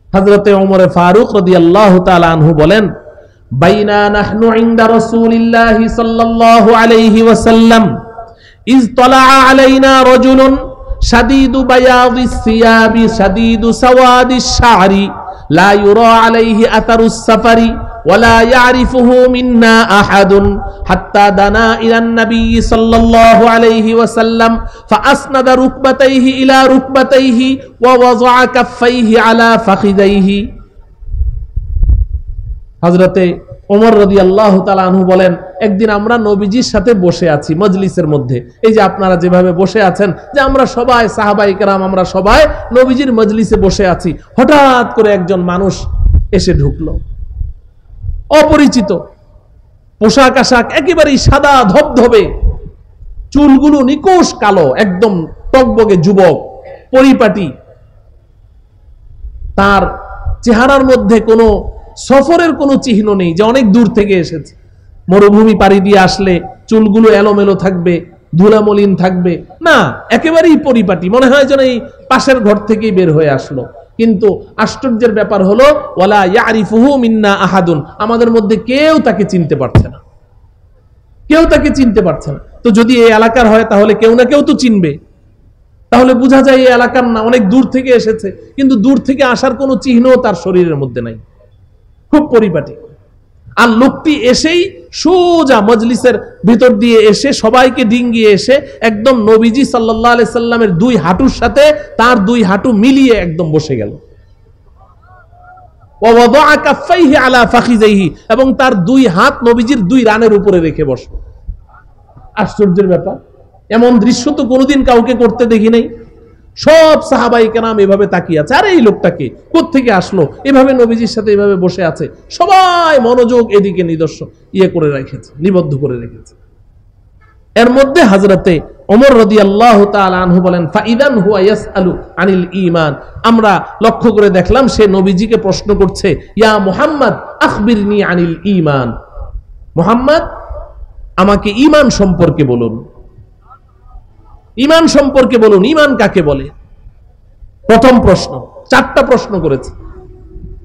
হযরতে ওমর ফারুক রাদিয়াল্লাহু তাআলা আনহু বলেন, বাইনা নাহনু ইনদা রাসূলিল্লাহি সাল্লাল্লাহু আলাইহি ওয়াসাল্লাম ইজ তালা আলাইনা রাজুলুন শাদীদু বায়াদিস সিয়াবি শাদীদু সাওয়াদিশ শা'রি লা ইউরা আলাইহি আতারুস সাফারি ওয়ালা ইয়ারিফুহু মিন্না আহাদুন হাত্তা দানা ইলান নবী সাল্লাল্লাহু আলাইহি ওয়াসাল্লাম ফাআসনাদা রুকবাতাইহি ইলা রুকবাতাইহি ওয়া ওয়াযআ কাফাইহি আলা ফাখিদাইহি। হযরতে ওমর রাদিয়াল্লাহু তাআলা আনহু বলেন, একদিন আমরা নবীজির সাথে বসে আছি মজলিসের মধ্যে। এই যে আপনারা যেভাবে বসে আছেন, যে আমরা সবাই সাহাবায়ে কেরাম আমরা সবাই নবীজির মজলিসে বসে আছি, হঠাৎ করে একজন মানুষ এসে ঢুকলো, অপরিচিত, পোশাক আশাক একেবারেই সাদা ধবধবে, চুলগুলো নিকোষ কালো, একদম টকবগে যুবক, পরিপাটি। তার চেহারার মধ্যে কোনো সফরের কোনো চিহ্ন নেই যে অনেক দূর থেকে এসেছে। মরুভূমি পাড়ি দিয়ে আসলে চুলগুলো এলোমেলো থাকবে, ধুলামলিন থাকবে না, একেবারেই পরিপাটি, মনে হয় যেন এই পাশের ঘর থেকেই বের হয়ে আসলো। কিন্তু আশ্চর্যের ব্যাপার হলো ওয়ালা ইয়ারিফুহু মিন্না আহাদুন, আমাদের মধ্যে কেউ তাকে চিনতে পারছে না, কেউ তাকে চিনতে পারছে না। তো যদি এই এলাকার হয় তাহলে কেউ না কেউ তো চিনবে, তাহলে বোঝা যায় এই এলাকার না, অনেক দূর থেকে এসেছে। কিন্তু দূর থেকে আসার কোনো চিহ্নও তার শরীরের মধ্যে নাই, খুব পরিপাটি। আর লোকটি এসেই সোজা মজলিসের ভিতর দিয়ে এসে সবাইকে ডিঙ্গিয়ে এসে একদম নবীজি সাল্লাল্লাহু আলাইহি সাল্লামের 2 হাঁটুর সাথে তার 2 হাঁটু মিলিয়ে একদম বসে গেল। ওয়া ওয়াযআ কাফাইহি আলা ফাখিযাইহি, এবং তার 2 হাত নবীজির 2 রানের উপরে রেখে বসলো। আশ্চর্যের ব্যাপার, এমন দৃশ্য তো কোনোদিন কাউকে করতে দেখি নাই। সব সাহাবায়ে কেরাম এভাবে তাকিয়ে আছে, আরে এই লোকটাকে কোত্থেকে আসলো, এভাবে নবীজির সাথে এভাবে বসে আছে। সবাই মনোযোগ এদিকে করে রেখেছে, নিবদ্ধ করে রেখেছে। এর মধ্যে হযরতে ওমর রাদিয়াল্লাহু তাআলা আনহু বলেন, ফাইদান হুয়া ইয়াসআলু আনিল ঈমান, আমরা লক্ষ্য করে দেখলাম সে নবীজিকে প্রশ্ন করছে, ইয়া মুহাম্মদ আখবিরনি আনিল ঈমান, মুহাম্মদ আমাকে ঈমান সম্পর্কে বলুন, ঈমান সম্পর্কে বলুন, ঈমান কাকে বলে? প্রথম প্রশ্ন, 4টা প্রশ্ন করেছে।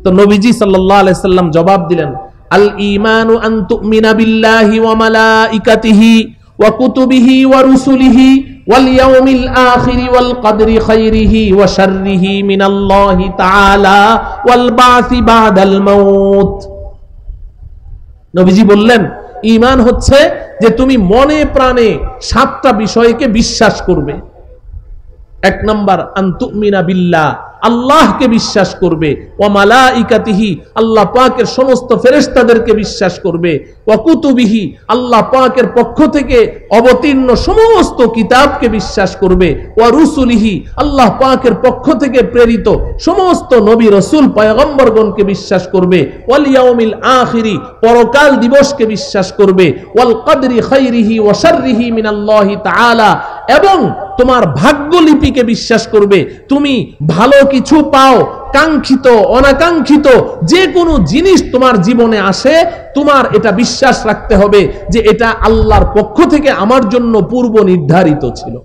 তো নবীজি সাল্লাল্লাহু আলাইহি সাল্লাম জবাব দিলেন, আল ঈমানু আন তুমিনা বিল্লাহি ওয়া মালাইকাতিহি ওয়া কুতুবিহি ওয়া রুসুলিহি ওয়াল ইয়াউমিল আখিরি ওয়াল কদরি খাইরিহি ওয়া শাররিহি মিনাল্লাহি তাআলা ওয়াল বাসি বাদাল মাউত। নবীজি বললেন, ঈমান হচ্ছে যে তুমি মনে প্রাণে 7টা বিষয়কে বিশ্বাস করবে। 1 নাম্বার আন তুমিনা বিল্লাহ, আল্লাহকে বিশ্বাস করবে, ওয়া মালাইকাতিহি, আল্লাহ পাকের সমস্ত ফেরেশতাদেরকে বিশ্বাস করবে, ওয়া কুতুবিহি, আল্লাহ পাকের পক্ষ থেকে অবতীর্ণ সমস্ত কিতাবকে বিশ্বাস করবে, ওয়া রুসুলিহি, আল্লাহ পাকের পক্ষ থেকে প্রেরিত সমস্ত নবী রাসূল পয়গম্বরগণকে বিশ্বাস করবে, ওয়াল ইয়াউমিল আখিরি, পরকাল দিবসকে বিশ্বাস করবে, ওয়াল কদরি খাইরিহি ওয়া শাররিহি মিনাল্লাহি তাআলা, এবং তোমার ভাগ্যলিপিকে বিশ্বাস করবে। তুমি ভালো কিছু পাও, কাঙ্ক্ষিত অনাকাঙ্ক্ষিত যে কোনো জিনিস তোমার জীবনে আসে, তোমার এটা বিশ্বাস রাখতে হবে যে এটা আল্লাহর পক্ষ থেকে আমার জন্য পূর্ব নির্ধারিত ছিল।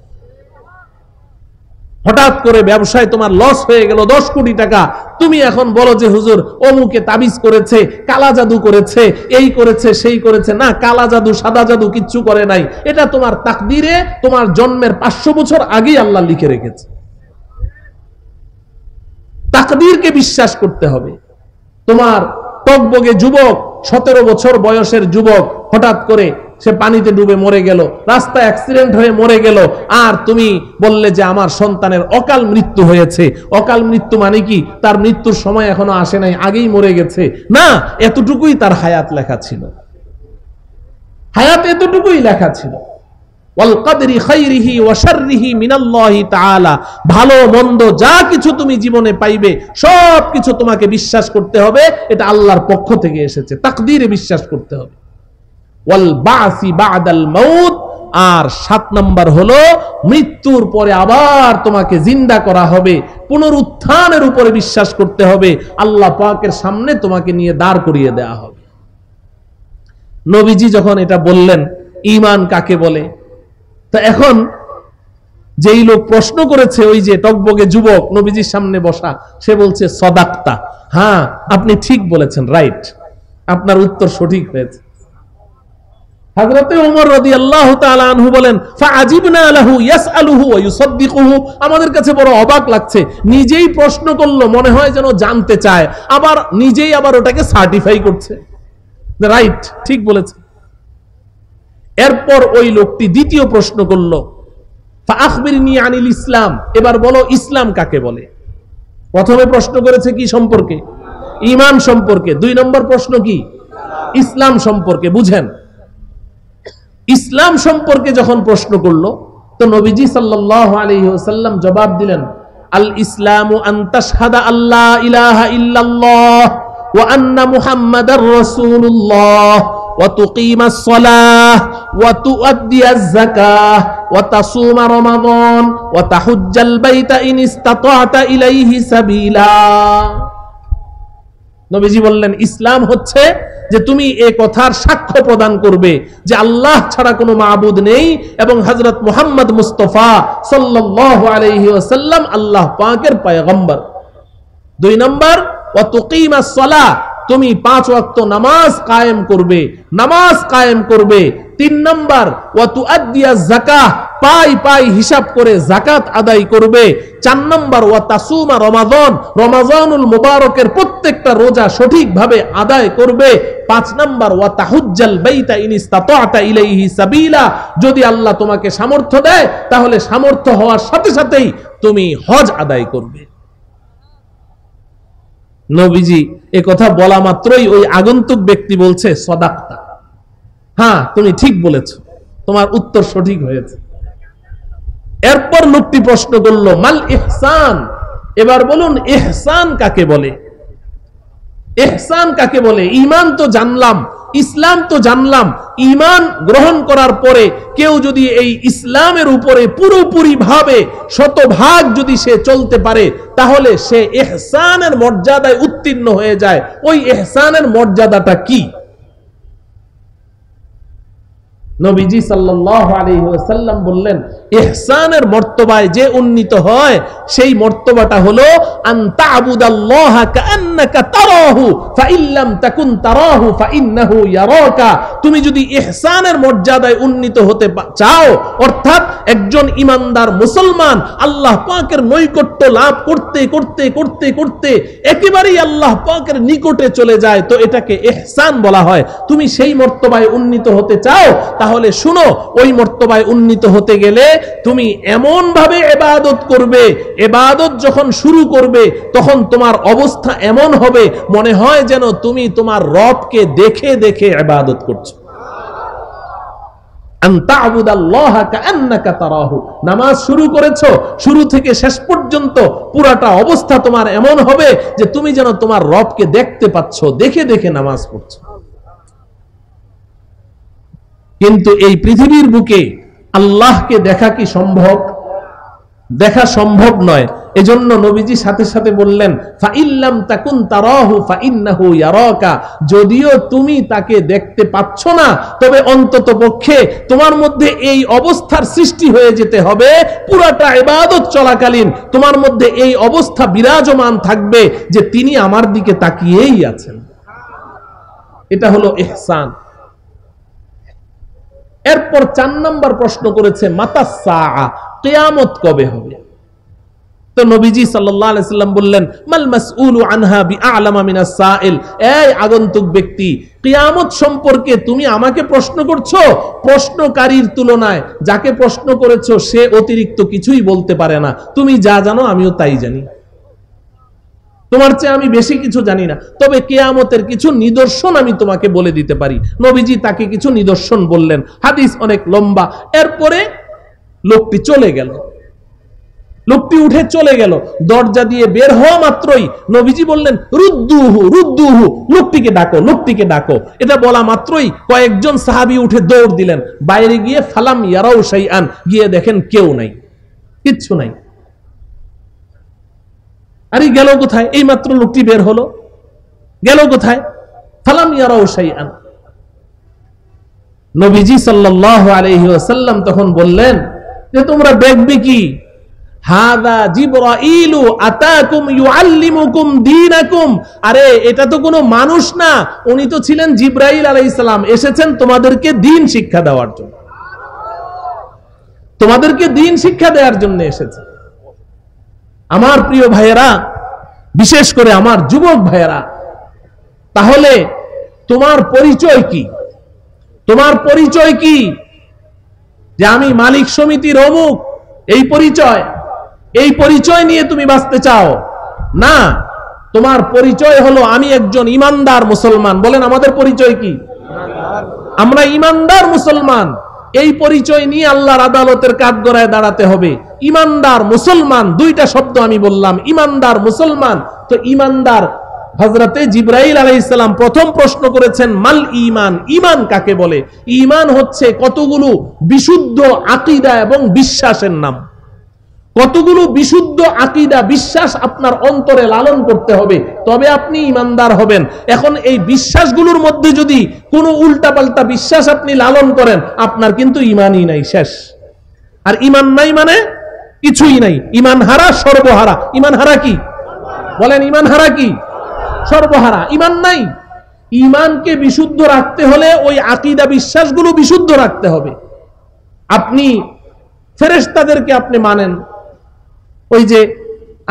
হঠাৎ করে ব্যবসায় তোমার লস হয়ে গেল 10 কোটি টাকা, তুমি এখন বলো যে হুজুর অমুকে তাবিজ করেছে, কালা জাদু করেছে, এই করেছে সেই করেছে। না, কালা জাদু সাদা জাদু কিচ্ছু করে নাই, এটা তোমার তাকদিরে তোমার জন্মের 500 বছর আগেই আল্লাহ লিখে রেখেছে। তাকদীরকে বিশ্বাস করতে হবে। তোমার টকবগে যুবক, 17 বছর বয়সের যুবক হঠাৎ করে সে পানিতে ডুবে মরে গেল, রাস্তায় অ্যাক্সিডেন্ট হয়ে মরে গেল, আর তুমি বললে যে আমার সন্তানের অকাল মৃত্যু হয়েছে। অকাল মৃত্যু মানে কি? তার মৃত্যুর সময় এখনো আসে নাই, আগেই মরে গেছে। না, এতটুকুই তার হায়াত লেখা ছিল, হায়াত এতটুকুই লেখা ছিল। ওয়াল কদরি খাইরিহি ওয়া শাররিহি মিনাল্লাহি তাআলা, ভালো মন্দ যা কিছু তুমি জীবনে পাইবে সব কিছু তোমাকে বিশ্বাস করতে হবে, এটা আল্লাহর পক্ষ থেকে এসেছে, তাকদীরে বিশ্বাস করতে হবে। ওয়াল বাসি বাদাল মাউত, আর 7 নাম্বার হলো মৃত্যুর পরে আবার তোমাকে জিন্দা করা হবে, পুনরুত্থানের উপরে বিশ্বাস করতে হবে, আল্লাহ পাকের সামনে তোমাকে নিয়ে দাঁড় করিয়ে দেয়া হবে। নবীজি যখন এটা বললেন ঈমান কাকে বলে, তা এখন যেই লোক প্রশ্ন করেছে, ওই যে টকবগে যুবক নবীজির সামনে বসা, সে বলছে সাদাক্তা, হ্যাঁ আপনি ঠিক বলেছেন, রাইট, আপনার উত্তর সঠিক হয়েছে। হযরতে ওমর রাদিয়াল্লাহু তাআলা আনহু বলেন, ফাআজিবনা লাহু ইয়াসআলুহু ওয়া ইউসাদ্দিকুহু, আমাদের কাছে বড় অবাক লাগছে, নিজেই প্রশ্ন করলো, মনে হয় যেন জানতে চায়, আবার নিজেই আবার ওটাকে সার্টিফাই করছে, রাইট, ঠিক বলেছে। এরপর ওই লোকটি দ্বিতীয় প্রশ্ন করলো, ফাআখবিরনি আনিল ইসলাম, এবার বলো ইসলাম কাকে বলে। প্রথমে প্রশ্ন করেছে কি সম্পর্কে? ঈমান সম্পর্কে। 2 নম্বর প্রশ্ন কি? ইসলাম সম্পর্কে। বুঝেন, ইসলাম সম্পর্কে যখন প্রশ্ন করলো, তো নবীজি সাল্লাল্লাহু আলাইহি ওয়াসাল্লাম জবাব দিলেন, আল ইসলামু আন তাশহাদা আল্লা ইলাহা ইল্লাল্লাহ ওয়া আন্না মুহাম্মাদার রাসূলুল্লাহ ওয়া তুকিমাস সালাহ ওয়া তুআদ্দিয়াজ যাকাহ ওয়া তাসুমা রমাদান ওয়া তাহুজ্জাল বাইতা ইন ইসতাতা'তা ইলাইহি সাবিলা। নবীজি বললেন ইসলাম হচ্ছে যে তুমি এই কথার সাক্ষ্য প্রদান করবে যে আল্লাহ ছাড়া কোনো মাবুদ নেই এবং হযরত মুহাম্মদ মুস্তাফা সাল্লাল্লাহু আলাইহি ওয়াসাল্লাম আল্লাহ পাকের পয়গম্বর। 2 নম্বর, ওয়া তুকিমাস সালাহ, তুমি 5 ওয়াক্ত নামাজ কায়েম করবে, নামাজ কায়েম করবে। 3 নম্বর, ওয়া তুআদ্দিয়াজ যাকাহ, পাই পাই হিসাব করে যাকাত আদায় করবে। 4 নম্বর, ওয়া তাসুমা রমাদান, রমাজানুল মুবারকের প্রত্যেকটা রোজা সঠিকভাবে আদায় করবে। 5 নম্বর, ওয়া তাহুজ্জাল বাইতা ইন ইসতাতা'তা ইলাইহি সাবিলা, যদি আল্লাহ তোমাকে সামর্থ্য দেয় তাহলে সামর্থ্য হওয়ার সাথে সাথেই তুমি হজ আদায় করবে। নবীজি এ কথা বলা মাত্রই ওই আগন্তুক ব্যক্তি বলছে সাদাক্তা, হ্যাঁ তুমি ঠিক বলেছো, তোমার উত্তর সঠিক হয়েছে। এরপর লোকটি প্রশ্ন করলো, মাল ইহসান, এবার বলুন ইহসান কাকে বলে? ইহসান কাকে বলে? ঈমান তো জানলাম, ইসলাম তো জানলাম, ঈমান গ্রহণ করার পরে কেউ যদি এই ইসলামের উপরে পুরোপুরি ভাবে 100% যদি সে চলতে পারে তাহলে সে ইহসানের মর্যাদায় উত্তীর্ণ হয়ে যায়। ওই ইহসানের মর্যাদাটা কি? নবীজি সাল্লাল্লাহু আলাইহি ওয়াসাল্লাম বললেন, ইহসানের মর্তবায় যে উন্নীত হয় সেই মর্তবাটা হলো আন তা'বুদাল্লাহা কাআন্নাকা তারাহু ফাইল্লাম তাকুন তারাহু ফাইন্নাহু ইয়ারাকা। তুমি যদি ইহসানের মর্যাদায় উন্নীত হতে চাও, অর্থাৎ একজন ঈমানদার মুসলমান আল্লাহ পাকের নৈকট্য লাভ করতে করতে করতে করতে একেবারেই আল্লাহ পাকের নিকটে চলে যায়, তো এটাকে ইহসান বলা হয়। তুমি সেই মর্তবায় উন্নীত হতে চাও, তাহলে শুনো, ওই মর্তবায় উন্নীত হতে গেলে তুমি এমন ভাবে ইবাদত করবে, ইবাদত যখন শুরু করবে তখন তোমার অবস্থা এমন হবে মনে হয় যেন তুমি তোমার রবকে দেখে দেখে ইবাদত করছো। আন তা'বুদাল্লাহা কাআন্নাকা তারাহু, নামাজ শুরু করেছো, শুরু থেকে শেষ পর্যন্ত পুরাটা অবস্থা তোমার এমন হবে যে তুমি যেন তোমার রবকে দেখতে পাচ্ছো, দেখে দেখে নামাজ পড়ছো। কিন্তু এই পৃথিবীর বুকে আল্লাহকে দেখা কি সম্ভব? দেখা সম্ভব নয়। এজন্য নবীজি সাথে সাথে বললেন, ফাইল্লাম তাকুন তারাহু ফাইন্নাহু ইয়ারাকা, যদিও তুমি তাকে দেখতে পাচ্ছ না, তবে অন্তত পক্ষে তোমার মধ্যে এই অবস্থার সৃষ্টি হয়ে যেতে হবে, পুরাটা ইবাদত চলাকালীন তোমার মধ্যে এই অবস্থা বিরাজমান থাকবে যে তিনি আমার দিকে তাকিয়েই আছেন। এটা হলো ইহসান। এরপর 4 নম্বর প্রশ্ন করেছে, মাতাস সাআ, কিয়ামত কবে হবে? তো নবীজি সাল্লাল্লাহু আলাইহি সাল্লাম বললেন, মাল মাসউলু আনহা বিআলামা মিনাস সাইল, এই আগন্তুক ব্যক্তি, কিয়ামত সম্পর্কে তুমি আমাকে প্রশ্ন করছো, প্রশ্নকারীর তুলনায় যাকে প্রশ্ন করেছো সে অতিরিক্ত কিছুই বলতে পারে না। তুমি যা জানো আমিও তাই জানি, তোমার চেয়ে আমি বেশি কিছু জানি না, তবে কিয়ামতের কিছু নিদর্শন আমি তোমাকে বলে দিতে পারি। নবীজি তাকে কিছু নিদর্শন বললেন, হাদিস অনেক লম্বা। এরপরে লোকটি চলে গেল, লোকটি উঠে চলে গেল। দরজা দিয়ে বের হওয়া মাত্রই নবীজি বললেন, রুদ্দুহু রুদ্দুহু, লোকটিকে ডাকো, লোকটিকে ডাকো। এটা বলা মাত্রই কয়েকজন সাহাবী উঠে দৌড় দিলেন। বাইরে গিয়ে ফালাম ইয়ারাউ শাইআন, গিয়ে দেখেন কেউ নাই, কিচ্ছু নাই। আরে গেল কোথায়? এই মাত্র লোকটি বের হলো, গেল কোথায়? ফালাম ইয়ারাউ শাইআন। নবীজি সাল্লাল্লাহু আলাইহি ওয়াসাল্লাম তখন বললেন যে তোমরা দেখবে কি? হাদা জিবরাইলু আতাকুম ইউআল্লিমুকুম দীনাকুম, আরে এটা তো কোনো মানুষ না, উনি তো ছিলেন জিবরাইল আলাইহিস সালাম, এসেছেন তোমাদেরকে দ্বীন শিক্ষা দেওয়ার জন্য, তোমাদেরকে দ্বীন শিক্ষা দেওয়ার জন্য এসেছে। আমার প্রিয় ভাইয়েরা, বিশেষ করে আমার যুবক ভাইয়েরা, তাহলে তোমার পরিচয় কি? তোমার পরিচয় কি? যে আমি মালিক সমিতির অমুক, এই পরিচয়, এই পরিচয় নিয়ে তুমি বাঁচতে চাও না। তোমার পরিচয় হলো আমি একজন ইমানদার মুসলমান। বলেন আমাদের পরিচয় কি? আমরা ইমানদার মুসলমান। এই পরিচয় নিয়ে আল্লাহর আদালতের কাঠগড়ায় দাঁড়াতে হবে। ইমানদার মুসলমান, দুইটা শব্দ আমি বললাম, ইমানদার মুসলমান। তো ইমানদার, হযরতে জিবরাইল আলাইহিস সালাম প্রথম প্রশ্ন করেছেন, মাল ঈমান, ঈমান কাকে বলে? ঈমান হচ্ছে কতগুলো বিশুদ্ধ আকীদা এবং বিশ্বাসের নাম। কতগুলো বিশুদ্ধ আকীদা বিশ্বাস আপনার অন্তরে লালন করতে হবে, তবে আপনি ঈমানদার হবেন। এখন এই বিশ্বাসগুলোর মধ্যে যদি কোনো উল্টাপাল্টা বিশ্বাস আপনি লালন করেন, আপনার কিন্তু ঈমানই নাই, শেষ। আর ঈমান নাই মানে কিছুই নাই। ঈমান হারা সর্বহারা। ঈমান হারা কি? বলেন ঈমান হারা কি? সর্বহারা। ঈমান নাই। ঈমানকে বিশুদ্ধ রাখতে হলে ওই আকীদা বিশ্বাসগুলো বিশুদ্ধ রাখতে হবে। আপনি ফেরেশতাদেরকে আপনি মানেন, ওই যে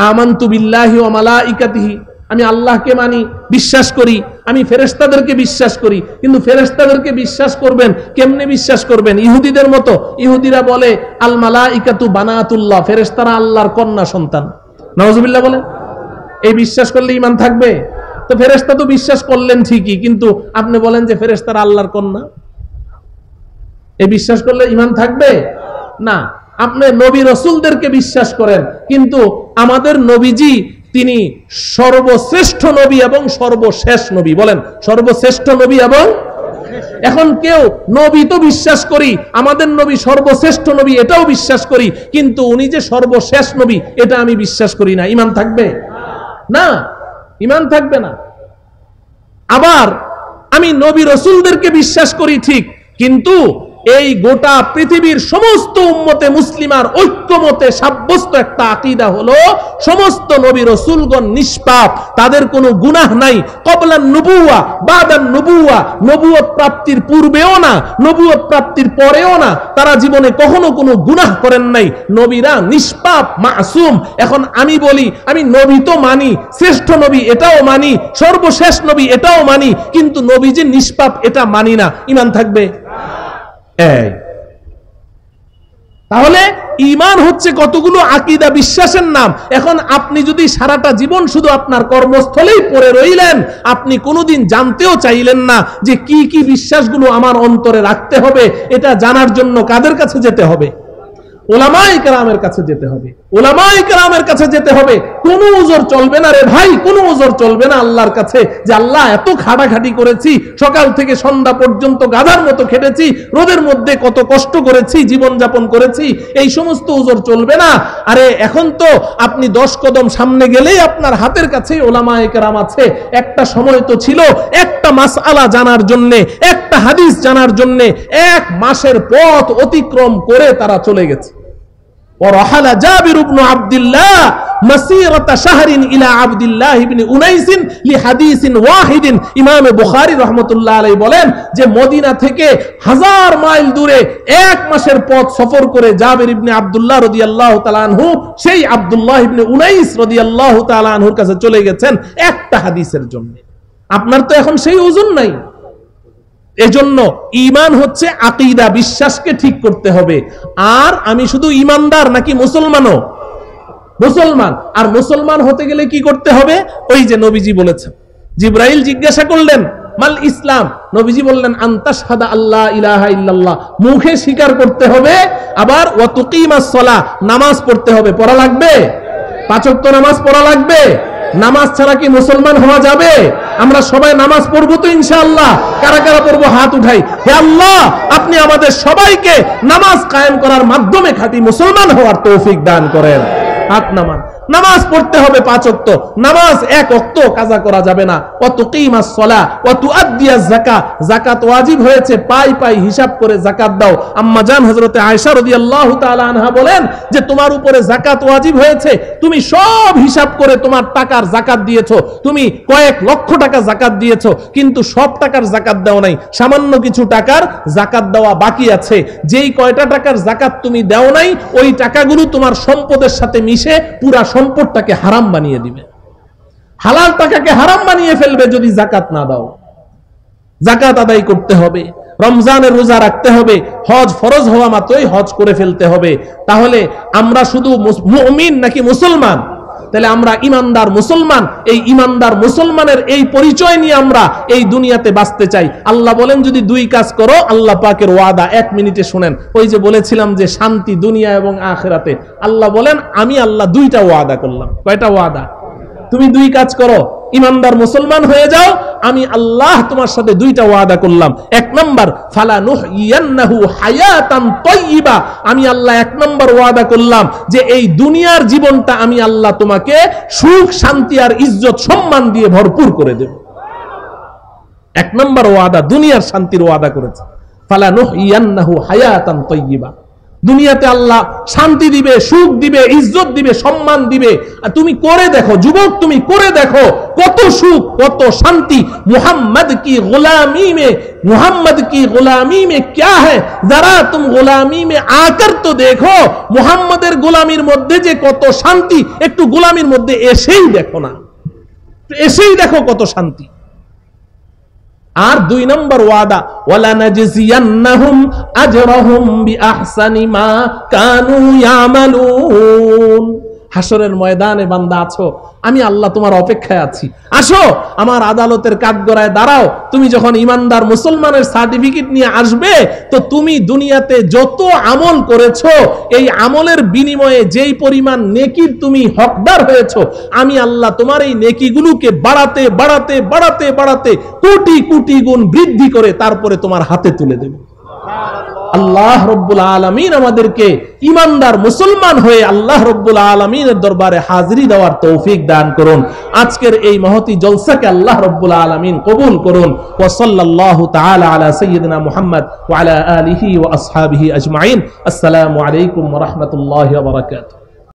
আমানতু বিল্লাহি ওয়া মালাইকাতিহি, আমি আল্লাহকে মানি, বিশ্বাস করি, আমি ফেরেশতাদেরকে বিশ্বাস করি। কিন্তু ফেরেশতাদেরকে বিশ্বাস করবেন কেমনে? বিশ্বাস করবেন ইহুদিদের মতো। ইহুদিরা বলে আল মালাইকাতু বানাতুল্লাহ, ফেরেশতারা আল্লাহর কন্যা সন্তান। নাউজুবিল্লাহ বলেন। এই বিশ্বাস করলে ঈমান থাকবে? তো ফেরেশতা তো বিশ্বাস করলেন ঠিকই, কিন্তু আপনি বলেন যে ফেরেশতারা আল্লাহর কন্যা, এই বিশ্বাস করলে ঈমান থাকবে না। আপনি নবী রাসূলদেরকে বিশ্বাস করেন, কিন্তু আমাদের নবীজি তিনি সর্বশ্রেষ্ঠ নবী এবং সর্বশেষ নবী। বলেন সর্বশ্রেষ্ঠ নবী এবং, এখন কেউ নবী তো বিশ্বাস করি, আমাদের নবী সর্বশ্রেষ্ঠ নবী এটাও বিশ্বাস করি, কিন্তু উনি যে সর্বশেষ নবী এটা আমি বিশ্বাস করি না। ঈমান থাকবে না, ঈমান থাকবে না। আবার আমি নবী রাসূলদেরকে বিশ্বাস করি ঠিক, কিন্তু এই গোটা পৃথিবীর সমস্ত উম্মতে মুসলিমার ঐক্যমতে সাব্যস্ত একটা আকীদা হলো সমস্ত নবী রাসূলগণ নিষ্পাপ, তাদের কোনো গুনাহ নাই। ক্বাবলান নুবুওয়া বাদান নুবুওয়া, নবুয়ত প্রাপ্তির পূর্বেও না, নবুয়ত প্রাপ্তির পরেও না, তারা জীবনে কখনো কোনো গুনাহ করেন নাই। নবীরা নিষ্পাপ, মাসুম। এখন আমি বলি আমি নবী তো মানি, শ্রেষ্ঠ নবী এটাও মানি, সর্বশেষ নবী এটাও মানি, কিন্তু নবী যে নিষ্পাপ এটা মানি না। ঈমান থাকবে? তাহলে ঈমান হচ্ছে কতগুলো আকীদা বিশ্বাসের নাম। এখন আপনি যদি সারাটা জীবন শুধু আপনার কর্মস্থলেই পড়ে রইলেন, আপনি কোনোদিন জানতেও চাইলেন না যে কি কি বিশ্বাসগুলো আমার অন্তরে রাখতে হবে, এটা জানার জন্য কাদের কাছে যেতে হবে? উলামায়ে কেরামের কাছে যেতে হবে। উলামায়ে কেরামের কাছে যেতে হবে। কোনো ওজর চলবে না রে ভাই, কোনো ওজর চলবে না আল্লাহর কাছে যে আল্লাহ এত খাটাখাটি করেছি, সকাল থেকে সন্ধ্যা পর্যন্ত গাধার মতো খেটেছি, রোদের মধ্যে কত কষ্ট করেছি, জীবন যাপন করেছি, এই সমস্ত ওজর চলবে না। আরে এখন তো আপনি 10 কদম সামনে গেলেই আপনার হাতের কাছেই উলামায়ে কেরাম আছে। একটা সময় তো ছিল একটা মাসআলা জানার জন্য, একটা হাদিস জানার জন্য 1 মাসের পথ অতিক্রম করে তারা চলে গেছে। ورحل جابر بن عبد الله مسيرة شهر إلى عبد الله بن أنيس لحديث واحد। ইমাম বুখারী রাহমাতুল্লাহ আলাইহি বলেন যে মদিনা থেকে 1000 মাইল দূরে 1 মাসের পথ সফর করে জাবির ইবনে আব্দুল্লাহ রাদিয়াল্লাহু তাআলা আনহু সেই আব্দুল্লাহ ইবনে উনাইস রাদিয়াল্লাহু তাআলা আনহুর কাছে চলে গেছেন একটা হাদিসের জন্য। আপনার তো এখন সেই ওজন নাই। এজন্য ঈমান হচ্ছে আকীদা, বিশ্বাসকে ঠিক করতে হবে। আর আমি শুধু ঈমানদার নাকি মুসলমানও? মুসলমান। আর মুসলমান হতে গেলে কি করতে হবে? ওই যে নবীজি বলেছেন, জিবরাইল জিজ্ঞাসা করলেন মাল ইসলাম, নবীজি বললেন আনতাশহাদা আল্লা ইলাহা ইল্লাল্লাহ, মুখে স্বীকার করতে হবে, আবার ওয়া তুকিমাস সালাহ, নামাজ পড়তে হবে। পড়া লাগবে, 5 ওয়াক্ত নামাজ পড়া লাগবে। নামাজ ছাড়া কি মুসলমান হওয়া যাবে? আমরা সবাই নামাজ পড়বো তো ইনশাআল্লাহ? কারা কারা পড়বো হাত উঠাই। হে আল্লাহ, আপনি আমাদের সবাইকে নামাজ কায়েম করার মাধ্যমে খাঁটি মুসলমান হওয়ার তৌফিক দান করেন। হাত নামান। নামাজ পড়তে হবে 5 ওয়াক্ত, নামাজ 1 ওয়াক্ত কাজা করা যাবে না। ওয়া তুকিমাস সালাহ ওয়া তুআদ্দিয়াজ যাকাত, যাকাত ওয়াজিব হয়েছে, পাই পাই হিসাব করে যাকাত দাও। আম্মা জান হযরতে আয়েশা রাদিয়াল্লাহু তাআলা আনহা বলেন যে তোমার উপরে যাকাত ওয়াজিব হয়েছে, তুমি সব হিসাব করে তোমার টাকার যাকাত দিয়েছো, তুমি কয়েক লক্ষ টাকা যাকাত দিয়েছো, কিন্তু সব টাকার যাকাত দাও নাই, সামান্য কিছু টাকার যাকাত দেওয়া বাকি আছে। যেই কয়টা টাকার যাকাত তুমি দাও নাই, ওই টাকাগুলো তোমার সম্পদের সাথে মিশে পুরা সম্পদটাকে হারাম বানিয়ে দিবে। হালাল টাকাকে হারাম বানিয়ে ফেলবে যদি যাকাত না দাও। যাকাত আদায় করতে হবে, রমজানের রোজা রাখতে হবে, হজ ফরজ হওয়া মাত্রই হজ করে ফেলতে হবে। তাহলে আমরা শুধু মুমিন নাকি মুসলমান? তাহলে আমরা ইমানদার মুসলমান। এই ইমানদার মুসলমানের এই পরিচয় নিয়ে আমরা এই দুনিয়াতে বাঁচতে চাই। আল্লাহ বলেন যদি 2 কাজ করো, আল্লাহ পাকের ওয়াদা 1 মিনিটে শুনেন। ওই যে বলেছিলাম যে শান্তি দুনিয়া এবং আখিরাতে, আল্লাহ বলেন আমি আল্লাহ 2টা ওয়াদা করলাম। কয়টা ওয়াদা? তুমি 2 কাজ করো, ইমানদার মুসলমান হয়ে যাও, আমি আল্লাহ তোমার সাথে 2টা ওয়াদা করলাম। 1 নাম্বার ফালা নুহইয়ান্নাহু হায়াতান তাইয়্যিবা, আমি আল্লাহ 1 নাম্বার ওয়াদা করলাম যে এই দুনিয়ার জীবনটা আমি আল্লাহ তোমাকে সুখ শান্তি আর ইজ্জত সম্মান দিয়ে ভরপুর করে দেব। 1 নাম্বার ওয়াদা দুনিয়ার শান্তির ওয়াদা করেছে। ফালা নুহইয়ান্নাহু হায়াতান তাইয়্যিবা, দুনিয়াতে আল্লাহ শান্তি দিবে, সুখ দিবে, ইজ্জত দিবে, সম্মান দিবে। আর তুমি করে দেখো যুবক, তুমি করে দেখো কত সুখ, কত শান্তি। মুহাম্মদ কি গুলামি মে क्या है, जरा तुम गुलामी में आकर तो देखो, মুহাম্মাদের গোলামির মধ্যে যে কত শান্তি, একটু গোলামির মধ্যে এসেই দেখো না, এসেই দেখো কত শান্তি। আর 2 নম্বর ওয়াদা ওয়ালা নাজজিয়ান্নাহুম আজরাহুম বিআহসানি মা কানু ইয়ামালুন, হাসরের ময়দানে বান্দা আছো, আমি আল্লাহ তোমার অপেক্ষায় আছি, আসো আমার আদালতের কাঠগড়ায় দাঁড়াও। তুমি যখন ইমানদার মুসলমানের সার্টিফিকেট নিয়ে আসবে, তো তুমি দুনিয়াতে যত আমল করেছো, এই আমলের বিনিময়ে যেই পরিমাণ নেকির তুমি হকদার হয়েছো, আমি আল্লাহ তোমার এই নেকিগুলোকে বাড়াতে বাড়াতে বাড়াতে বাড়াতে কোটি কোটি গুণ বৃদ্ধি করে তারপরে তোমার হাতে তুলে দেব। আল্লাহ রব্বুল আলামিন আমাদেরকে ইমানদার মুসলমান হয়ে আল্লাহ রব্বুল আলামিনের দরবারে হাজিরি দেওয়ার তৌফিক দান করুন। আজকের এই মহতি জলসাকে আল্লাহ রব্বুল আলামিন কবুল করুন। ওয়া সাল্লাল্লাহু তাআলা আলা সাইয়্যিদিনা মুহাম্মদ ওয়া আলা আলিহি ওয়া আসহাবিহি আজমাইন। আসসালামু আলাইকুম ওয়া রাহমাতুল্লাহি ওয়া বারাকাতুহু।